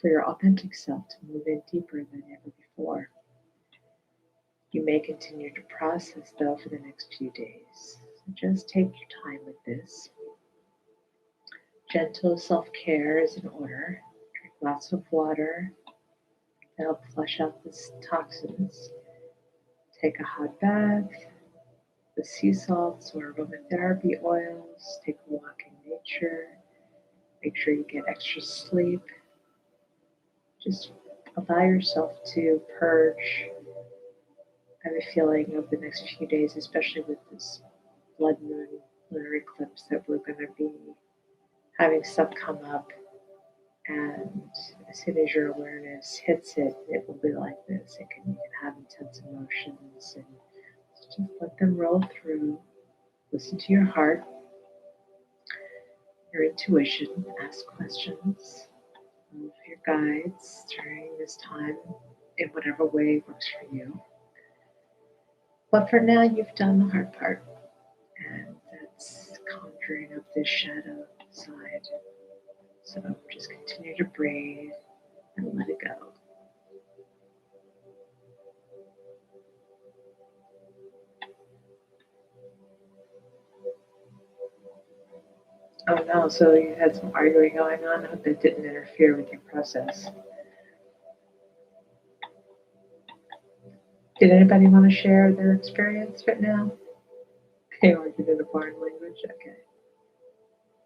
for your authentic self to move in deeper than ever before. You may continue to process though for the next few days. So just take your time with this. Gentle self-care is in order. Drink lots of water to help flush out the toxins. Take a hot bath with sea salts or aromatherapy oils. Take a walk in nature. Make sure you get extra sleep. Just allow yourself to purge. I have a feeling of the next few days, especially with this blood moon lunar eclipse, that we're going to be having stuff come up. And as soon as your awareness hits it, it will be like this. You can have intense emotions and just let them roll through. Listen to your heart, your intuition, ask questions of your guides during this time in whatever way works for you. But for now, you've done the hard part, and that's conjuring up this shadow side. So just continue to breathe and let it go. Oh no, so you had some arguing going on. I hope that didn't interfere with your process. Did anybody want to share their experience right now? They argued in a foreign language? Okay.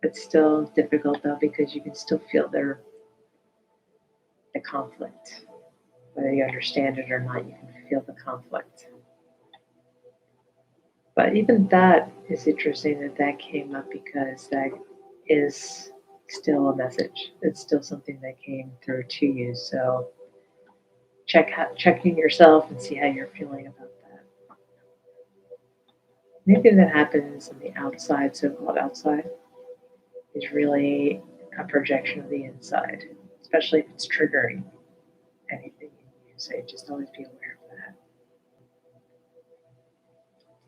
It's still difficult though because you can still feel the conflict. Whether you understand it or not, you can feel the conflict. But even that is interesting that came up because that is still a message. It's still something that came through to you. So checking yourself and see how you're feeling about that. Anything that happens on the outside, so-called outside, is really a projection of the inside, especially if it's triggering anything in you. So just always be aware of that.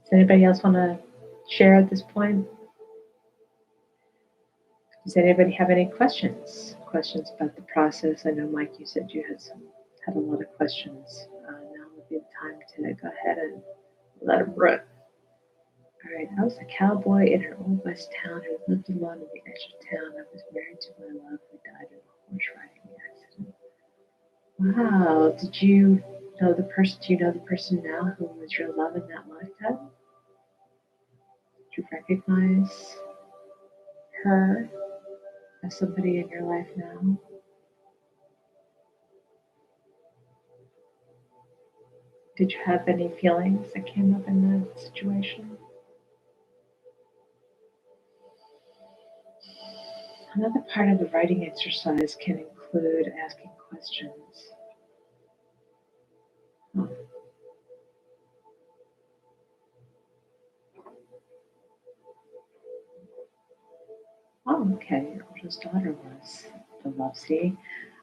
Does anybody else want to share at this point? Does anybody have any questions? Questions about the process? I know, Mike, you said you had a lot of questions. Now would be the time to go ahead and let them rip. All right, I was a cowboy in an old west town who lived alone on the edge of town. I was married to my love who died in a horse riding accident. Wow, did you know the person? Do you know the person now who was your love in that lifetime? Did you recognize her as somebody in your life now? Did you have any feelings that came up in that situation? Another part of the writing exercise can include asking questions. Oh, okay. Your oldest daughter was the lovesy.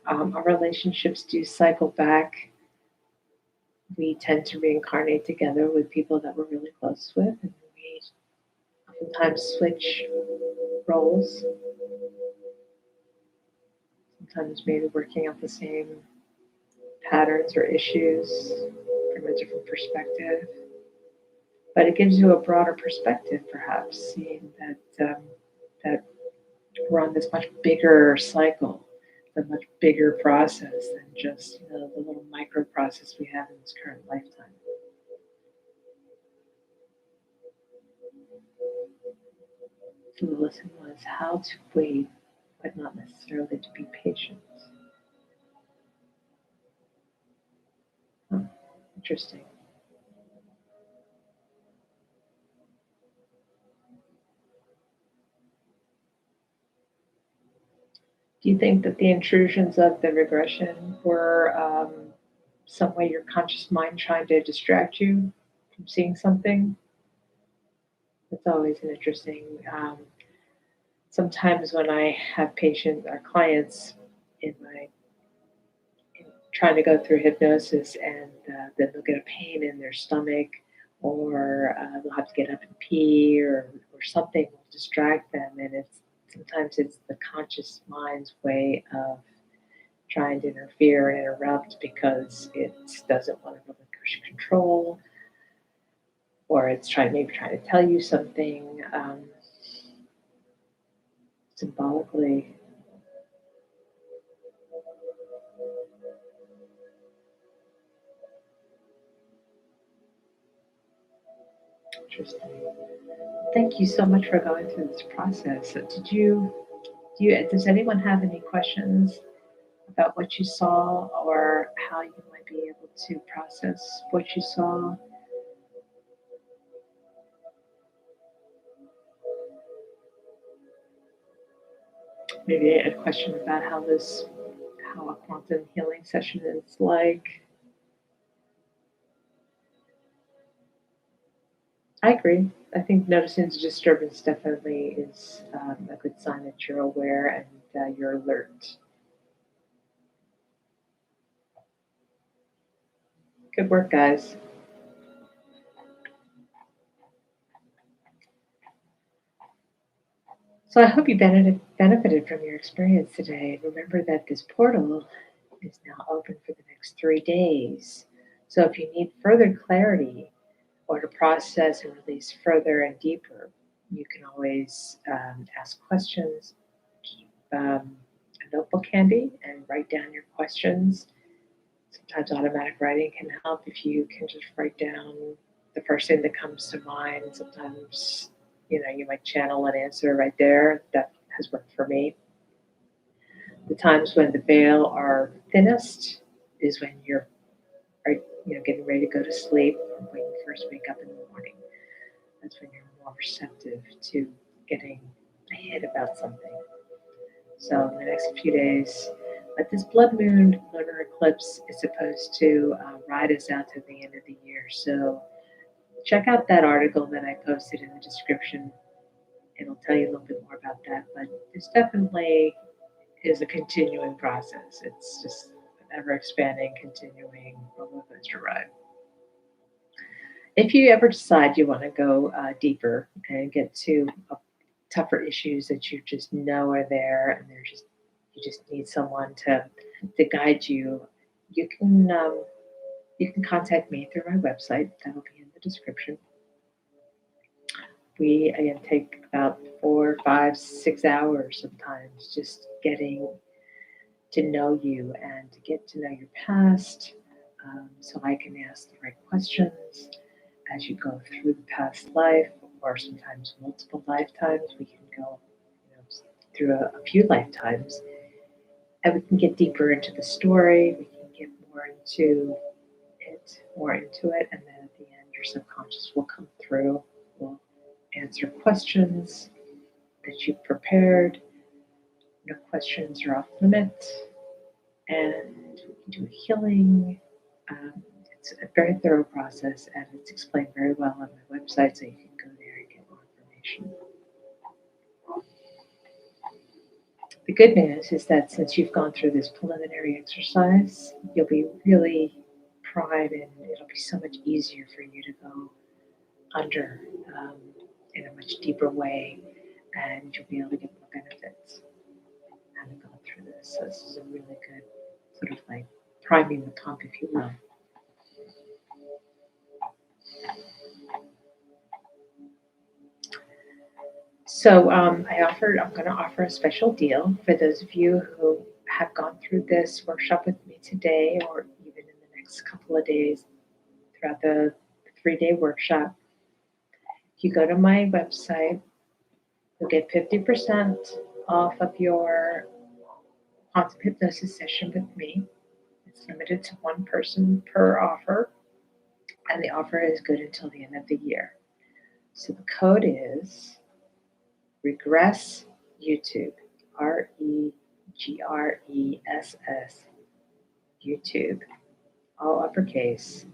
Our relationships do cycle back. We tend to reincarnate together with people that we're really close with, and we sometimes switch roles, sometimes maybe working out the same patterns or issues from a different perspective. But it gives you a broader perspective, perhaps, seeing that we're on this much bigger cycle, a much bigger process than just the little micro process we have in this current lifetime. So the lesson was how to wait, but not necessarily to be patient. Huh, interesting. Do you think that the intrusions of the regression were some way your conscious mind trying to distract you from seeing something? It's always an interesting. Sometimes when I have patients or clients in my trying to go through hypnosis, and then they'll get a pain in their stomach, or they'll have to get up and pee, or something will distract them, and it's sometimes it's the conscious mind's way of trying to interfere and interrupt because it doesn't want to relinquish control, or it's trying to tell you something symbolically. Interesting. Thank you so much for going through this process. Does anyone have any questions about what you saw or how you might be able to process what you saw? Maybe a question about how a quantum healing session is like. I agree. I think noticing the disturbance definitely is a good sign that you're aware and you're alert. Good work, guys. So I hope you benefited from your experience today. Remember that this portal is now open for the next 3 days. So if you need further clarity or to process and release further and deeper, you can always ask questions. Keep a notebook handy and write down your questions. Sometimes automatic writing can help if you can just write down the first thing that comes to mind. Sometimes, you might channel an answer right there. That has worked for me. The times when the veil are thinnest is when you're right, getting ready to go to sleep, or when you first wake up in the morning. That's when you're more receptive to getting a hit about something. So in the next few days, but this blood moon lunar eclipse is supposed to ride us out to the end of the year. So check out that article that I posted in the description. It'll tell you a little bit more about that. But it's definitely is a continuing process. It's just an ever expanding, continuing roller coaster ride. If you ever decide you want to go deeper and get to tougher issues that you just know are there, and you just need someone to guide you, you can you can contact me through my website. That'll be in the description. We again take about 4, 5, 6 hours sometimes just getting to know you and to get to know your past, so I can ask the right questions as you go through the past life, or sometimes multiple lifetimes. We can go through a few lifetimes, and we can get deeper into the story. We can get more into it, and then at the end, your subconscious will come through, will answer questions that you've prepared, No questions are off limits, and we can do a healing. It's a very thorough process, and it's explained very well on my website, so you can go there and get more information. The good news is that since you've gone through this preliminary exercise, you'll be really primed, and it'll be so much easier for you to go under um, in a much deeper way, and you'll be able to get more benefits having gone through this. So this is a really good sort of like priming the pump, if you will. So I'm going to offer a special deal for those of you who have gone through this workshop with me today, or even in the next couple of days throughout the 3-day workshop. If you go to my website, you'll get 50% off of your quantum hypnosis session with me. It's limited to one person per offer, and the offer is good until the end of the year. So the code is Regress YouTube, REGRESS, YouTube, all uppercase.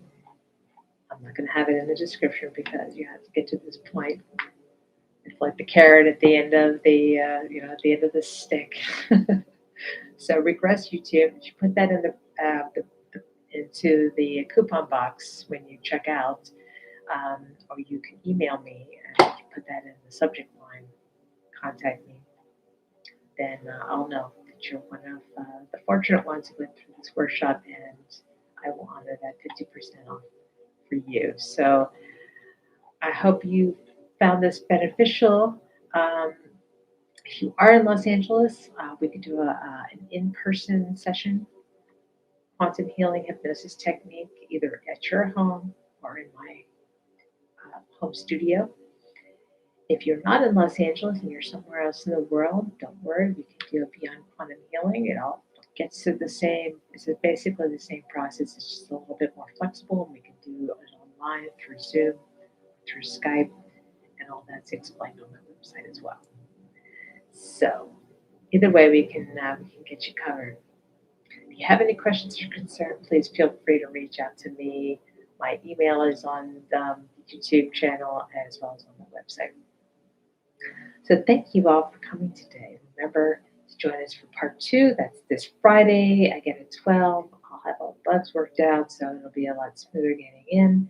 I'm not going to have it in the description because you have to get to this point. It's like the carrot at the end of the, at the end of the stick. So Regress YouTube. You put that in into the coupon box when you check out, or you can email me and you put that in the subject line. Contact me. Then I'll know that you're one of the fortunate ones who went through this workshop, and I will honor that 50% off for you. So I hope you found this beneficial. If you are in Los Angeles, we could do an in-person session, quantum healing hypnosis technique, either at your home or in my home studio. If you're not in Los Angeles and you're somewhere else in the world, don't worry, we can do it beyond quantum healing. It all gets to the same, it's basically the same process. It's just a little bit more flexible. We can do it online through Zoom, through Skype, and all that's explained on my website as well. So either way, we can get you covered. If you have any questions or concerns, please feel free to reach out to me. My email is on the YouTube channel as well as on the website. So thank you all for coming today. Remember to join us for part 2. That's this Friday, again at 12. I'll have all the bugs worked out, so it'll be a lot smoother getting in.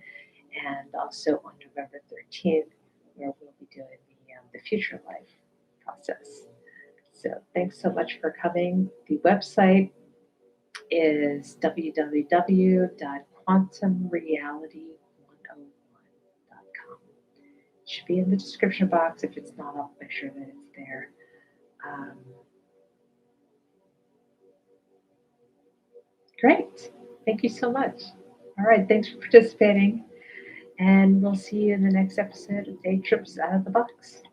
And also on November 13th, where we'll be doing the future life process. So thanks so much for coming. The website is www.quantumreality101.com. It should be in the description box. If it's not, I'll make sure that it's there. Great. Thank you so much. All right. Thanks for participating. And we'll see you in the next episode of Day Trips Out of the Box.